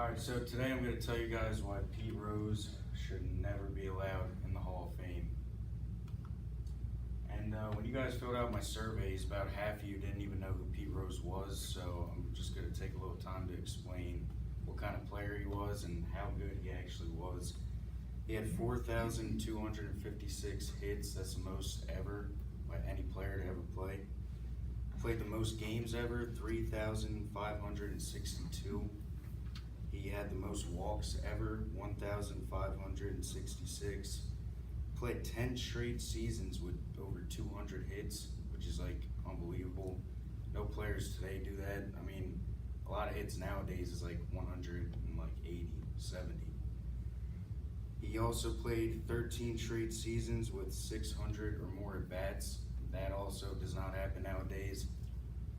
Alright, so today I'm going to tell you guys why Pete Rose should never be allowed in the Hall of Fame. And when you guys filled out my surveys, about half of you didn't even know who Pete Rose was, so I'm just going to take a little time to explain what kind of player he was and how good he actually was. He had 4,256 hits, that's the most ever by any player to ever play. Played the most games ever, 3,562. He had the most walks ever, 1,566. Played 10 straight seasons with over 200 hits, which is like unbelievable. No players today do that. I mean, a lot of hits nowadays is like 180, 70. He also played 13 straight seasons with 600 or more at-bats. That also does not happen nowadays.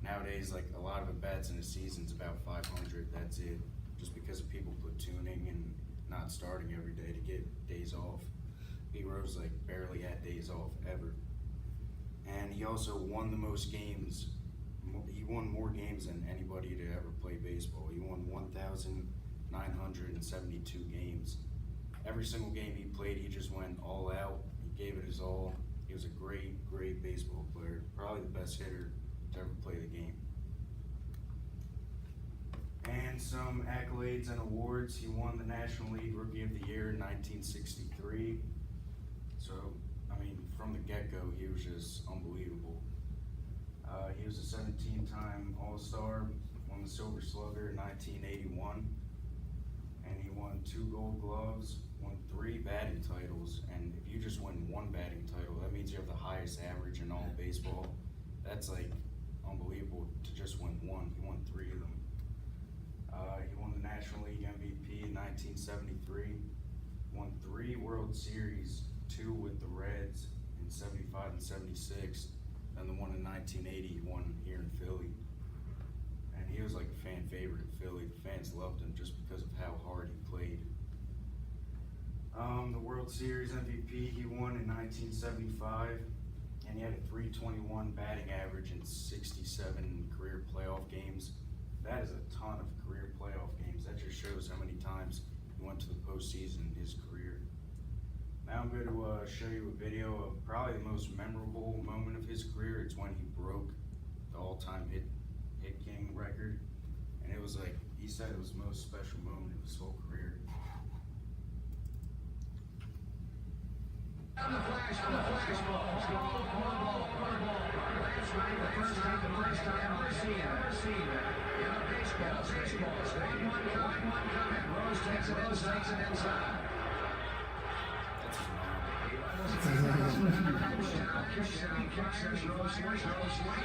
Nowadays, like a lot of at-bats in a season's about 500, that's it. Just because of people platooning and not starting every day to get days off. Pete Rose like barely had days off ever. And he also won the most games. He won more games than anybody to ever play baseball. He won 1,972 games. Every single game he played, he just went all out. He gave it his all. He was a great, great baseball player. Probably the best hitter to ever play the game. And some accolades and awards. He won the National League Rookie of the Year in 1963. So, I mean, from the get-go, he was just unbelievable. He was a 17-time All-Star, won the Silver Slugger in 1981, and he won 2 Gold Gloves, won 3 batting titles, and if you just win 1 batting title, that means you have the highest average in all baseball. That's like unbelievable to just win 1. He won 3 of them. He won the National League MVP in 1973, won 3 World Series, 2 with the Reds in 75 and 76, and the one in 1980 he won here in Philly. And he was like a fan favorite in Philly. The fans loved him just because of how hard he played. The World Series MVP he won in 1975, and he had a .321 batting average in 67 career playoff games. That is a ton of career playoff games. That just shows how many times he went to the postseason in his career. Now I'm going to show you a video of probably the most memorable moment of his career. It's when he broke the all-time hit king record. And it was like, he said it was the most special moment of his whole career. On the flash ball. That's right, the first time ever seen it. Yeah, baseball. 1-1 coming. Rose takes it inside. Rose swing.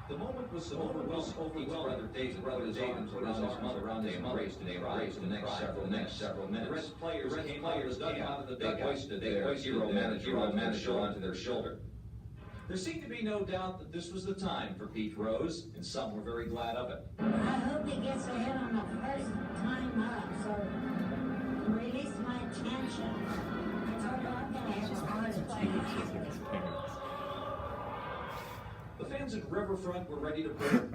The moment was overwhelming. Brother David put his arms around his mother and embraced the next several minutes. The Reds players came out of the dugout. They hoisted their hero manager onto their shoulder. There seemed to be no doubt that this was the time for Pete Rose, and some were very glad of it. I hope he gets a hit on the first time up, so release my attention. I told you I'm gonna have a heart attack. The fans at Riverfront were ready to burn.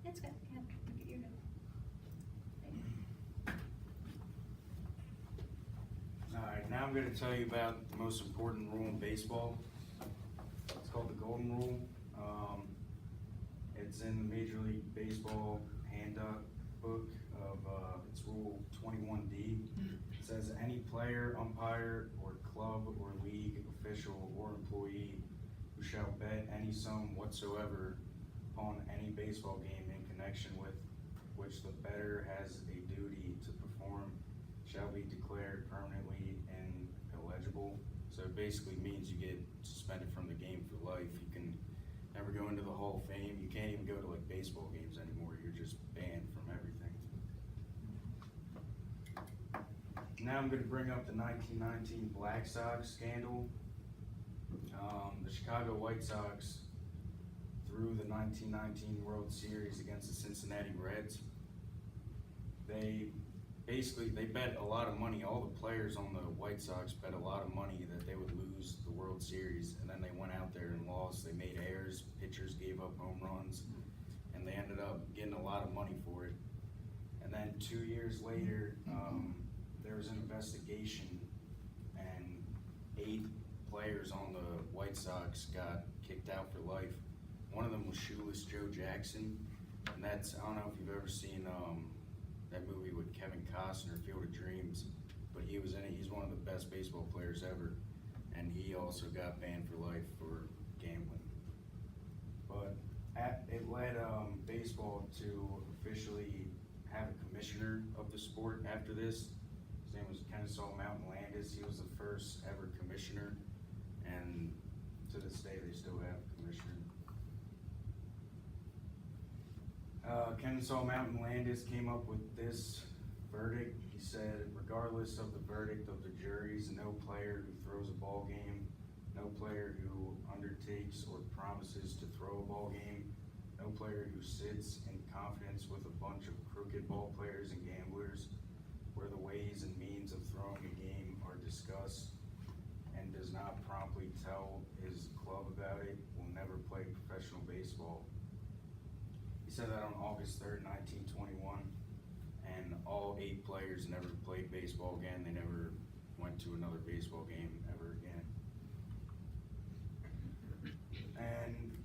It's good. Yeah, you're good. Alright, now I'm going to tell you about the most important rule in baseball. It's called the Golden Rule. It's in the Major League Baseball handbook of it's Rule 21D. It says any player, umpire, or club, or league official, or employee who shall bet any sum whatsoever upon any baseball game in connection with which the bettor has a duty to perform shall be declared permanently ineligible. So it basically means you get suspended from the game for life. You can never go into the Hall of Fame. You can't even go to like baseball games anymore. You're just banned from everything. Now I'm going to bring up the 1919 Black Sox scandal. The Chicago White Sox, through the 1919 World Series against the Cincinnati Reds, they basically, they bet a lot of money, all the players on the White Sox bet a lot of money that they would lose the World Series, and then they went out there and lost. They made errors, pitchers gave up home runs, and they ended up getting a lot of money for it. And then 2 years later, there was an investigation, and 8 players on the White Sox got kicked out for life. One of them was Shoeless Joe Jackson, and that's, I don't know if you've ever seen that movie with Kevin Costner, Field of Dreams, but he was in it. He's one of the best baseball players ever, and he also got banned for life for gambling. But it led baseball to officially have a commissioner of the sport after this. His name was Kennesaw Mountain Landis. He was the first ever commissioner, and to this day they still have a commissioner. Kennesaw Mountain Landis came up with this verdict. He said, regardless of the verdict of the juries, no player who throws a ball game, no player who undertakes or promises to throw a ball game, no player who sits in confidence with a bunch of crooked ball players and gamblers, where the ways and means of throwing a game are discussed, and does not promptly tell his club about it, will never play professional baseball. He said that on August 3rd, 1921, and all 8 players never played baseball again. They never went to another baseball game ever again. And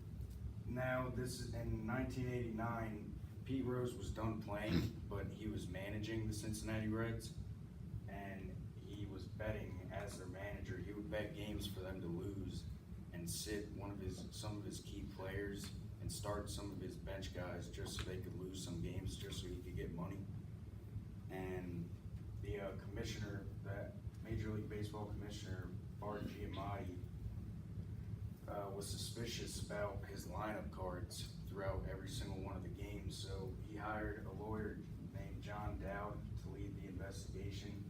now this is in 1989, Pete Rose was done playing, but he was managing the Cincinnati Reds, and he was betting as their manager. He would bet games for them to lose and sit some of his key players and start some of his bench guys just so they could lose some games, just so he could get money. And the commissioner, that Major League Baseball commissioner, Bart Giamatti, was suspicious about his lineup cards throughout every single one of the games. So he hired a lawyer named John Dowd to lead the investigation.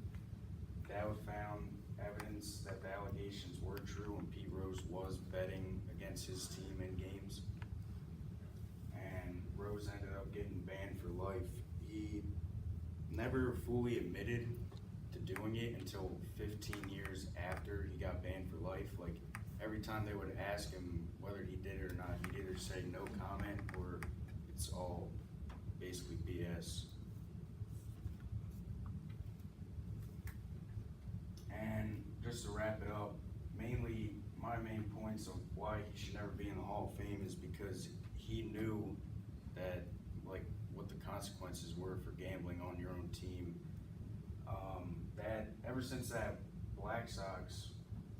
Dowd found evidence that the allegations were true and Pete Rose was betting against his team in games. And Rose ended up getting banned for life. He never fully admitted to doing it until 15 years after he got banned for life. Like, every time they would ask him whether he did it or not, he'd either say no comment or it's all basically BS. And just to wrap it up, mainly my main points of why he should never be in the Hall of Fame is because he knew that, like, what the consequences were for gambling on your own team. That ever since that Black Sox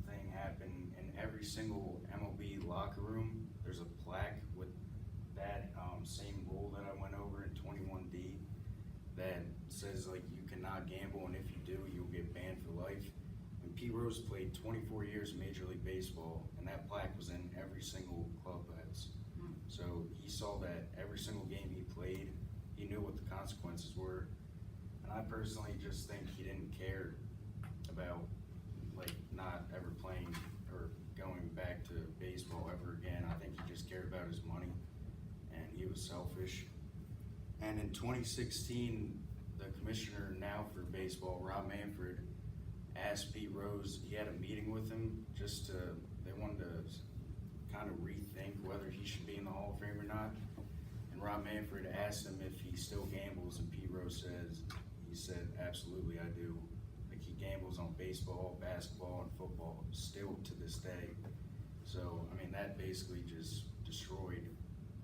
thing happened, in every single MLB locker room, there's a plaque with that same rule that I went over in 21D that says, like, you cannot gamble, and if you do, you'll get banned for life. And Pete Rose played 24 years in Major League Baseball, and that plaque was in every single clubhouse. So he saw that every single game he played, he knew what the consequences were. And I personally just think he didn't care about, like, not ever playing or going back to baseball ever again. I think he just cared about his money, and he was selfish. And in 2016, the commissioner now for baseball, Rob Manfred, asked Pete Rose, he had a meeting with him they wanted to kind of rethink whether he should be in the Hall of Fame or not. And Rob Manfred asked him if he still gambles, and Pete Rose he said, absolutely I do. Like, he gambles on baseball, basketball, and football still to this day. So, I mean, that basically just destroyed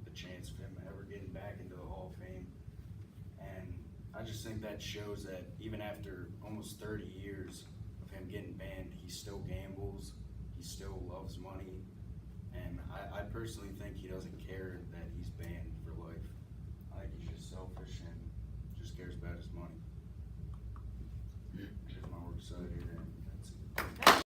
the chance of him ever getting back into the Hall of Fame. And I just think that shows that even after almost 30 years of him getting banned, he still gambles, he still loves money, and I personally think he doesn't care that he's banned for life. I think he's just selfish and just cares about his money. Here's my work cited.